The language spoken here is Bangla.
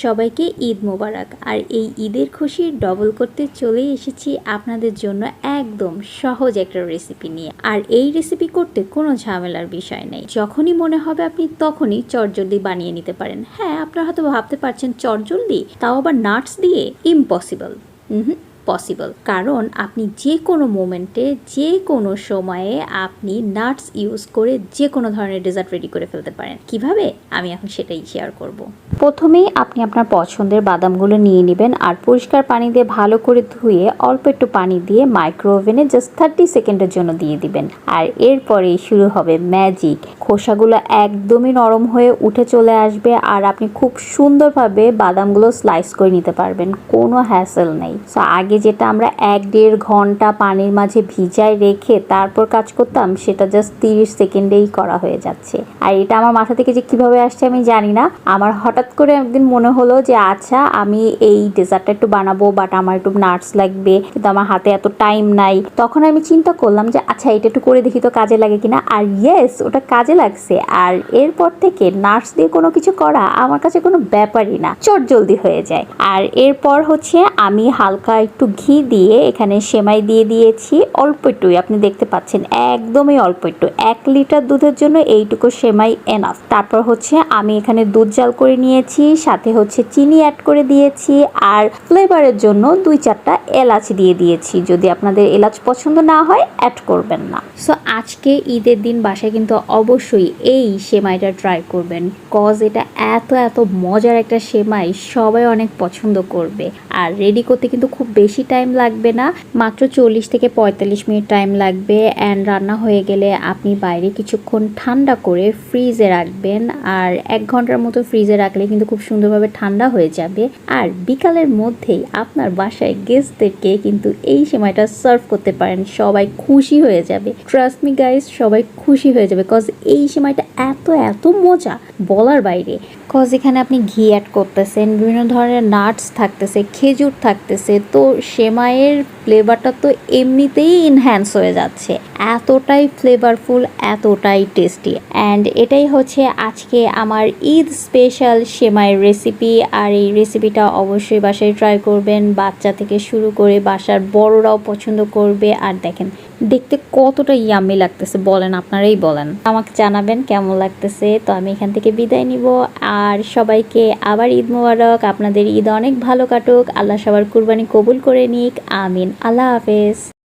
সবাইকে ঈদ মোবারক। আর এই ঈদের খুশি ডবল করতে চলে এসেছি আপনাদের জন্য একদম সহজ একটা রেসিপি নিয়ে। আর এই রেসিপি করতে কোনো ঝামেলার বিষয় নেই, যখনই মনে হবে আপনি তখনই চটজলদি বানিয়ে নিতে পারেন। হ্যাঁ, আপনারা হয়তো ভাবতে পারছেন চটজলদি, তাও আবার নাটস দিয়ে? ইম্পসিবল। পসিবল, কারণ আপনি যে কোনো মোমেন্টে যে কোনো সময়ে আপনি নাটস ইউজ করে যে কোনো ধরনের ডেজার্ট রেডি করে ফেলতে পারেন। কিভাবে, আমি এখন সেটাই শেয়ার করব। প্রথমেই আপনি আপনার পছন্দের বাদামগুলো নিয়ে নেবেন আর পরিষ্কার পানি দিয়ে ভালো করে ধুয়ে অল্প একটু পানি দিয়ে মাইক্রো ওভেনে জাস্ট 30 সেকেন্ডের জন্য দিয়ে দিবেন। আর এরপরেই শুরু হবে ম্যাজিক। খোসাগুলো একদমই নরম হয়ে উঠে চলে আসবে আর আপনি খুব সুন্দরভাবে বাদামগুলো স্লাইস করে নিতে পারবেন, কোনো হ্যাসেল নেই। সো আগে যেটা আমরা 1-1.5 ঘন্টা পানির মাঝে ভিজায় রেখে তারপর কাজ করতাম, সেটা জাস্ট 30 সেকেন্ডেই করা হয়ে যাচ্ছে। আর এটা আমার মাথা থেকে যে কিভাবে আসছে আমি জানি না, আমার হঠাৎ করে একদিন মনে হলো যে আচ্ছা আমি এই ডেজার্টটা একটু বানাবো, বাট আমার একটু নাটস লাগবে, কিন্তু আমার হাতে এত টাইম নাই। তখন আমি চিন্তা করলাম যে আচ্ছা এটা একটু করে দেখি তো কাজে লাগে কিনা। আর ইয়েস, ওটা কাজে লাগছে। আর এরপর থেকে নাটস দিয়ে কোনো কিছু করা আমার কাছে কোনো ব্যাপারই না, চটজলদি হয়ে যায়। আর এরপর হচ্ছে আমি হালকা একটু ঘি দিয়ে এখানে সেমাই দিয়ে দিয়েছি, অল্প একটুই, আপনি দেখতে পাচ্ছেন একদমই অল্প একটু। 1 লিটার দুধের জন্য এইটুকু সেমাই এনাফ। তারপর হচ্ছে আমি এখানে দুধ জাল করে নিয়েছি, সাথে হচ্ছে চিনি অ্যাড করে দিয়েছি আর ফ্লেভারের জন্য 2-4টা এলাচ দিয়ে দিয়েছি। যদি আপনাদের এলাচ পছন্দ না হয় অ্যাড করবেন না। সো আজকে ঈদের দিন বাসায় কিন্তু অবশ্যই এই সেমাইটা ট্রাই করবেন, কজ এটা এত মজার একটা সেমাই, সবাই অনেক পছন্দ করবে। আর রেডি করতে কিন্তু খুব বেশি টাইম লাগবে না, মাত্র 40 থেকে 45 মিনিট টাইম লাগবে। অ্যান্ড রান্না হয়ে গেলে আপনি বাইরে কিছুক্ষণ ঠান্ডা করে ফ্রিজে রাখবেন, আর 1 ঘন্টার মতো ফ্রিজে রাখলে কিন্তু খুব সুন্দরভাবে ঠান্ডা হয়ে যাবে। আর বিকালের মধ্যেই আপনার বাসায় গেস্টদেরকে কিন্তু এই সেমাইটা সার্ভ করতে পারেন, সবাই খুশি হয়ে যাবে। ট্রাস্ট মি গাইস, সবাই খুশি হয়ে যাবে, কজ এই সেমাইটা এত মজা বলার বাইরে। কজ এখানে আপনি ঘি অ্যাড করতেছেন, বিভিন্ন ধরনের নাটস থাকতেছে, খেজুর থাকতেছে, তো সেমাইয়ের ফ্লেভারটা তো এমনিতেই ইনহ্যান্স হয়ে যাচ্ছে। এতটাই ফ্লেভারফুল, এতটাই টেস্টি। অ্যান্ড এটাই হচ্ছে আজকে আমার ঈদ স্পেশাল সেমাইয়ের রেসিপি। আর এই রেসিপিটা অবশ্যই বাসায় ট্রাই করবেন, বাচ্চা থেকে শুরু করে বাসার বড়রাও পছন্দ করবে। আর দেখেন দেখতে কতটা ইয়াম্মি লাগতেছে, বলেন, আপনারাই বলেন, আমাকে জানাবেন কেমন লাগতেছে। তো আমি এখান থেকে বিদায় নিব, আর সবাইকে আবার ঈদ মোবারক। আপনাদের ঈদ অনেক ভালো কাটুক, আল্লাহ সবার কুরবানি কবুল করে নিক, আমিন। আল্লাহ হাফেজ।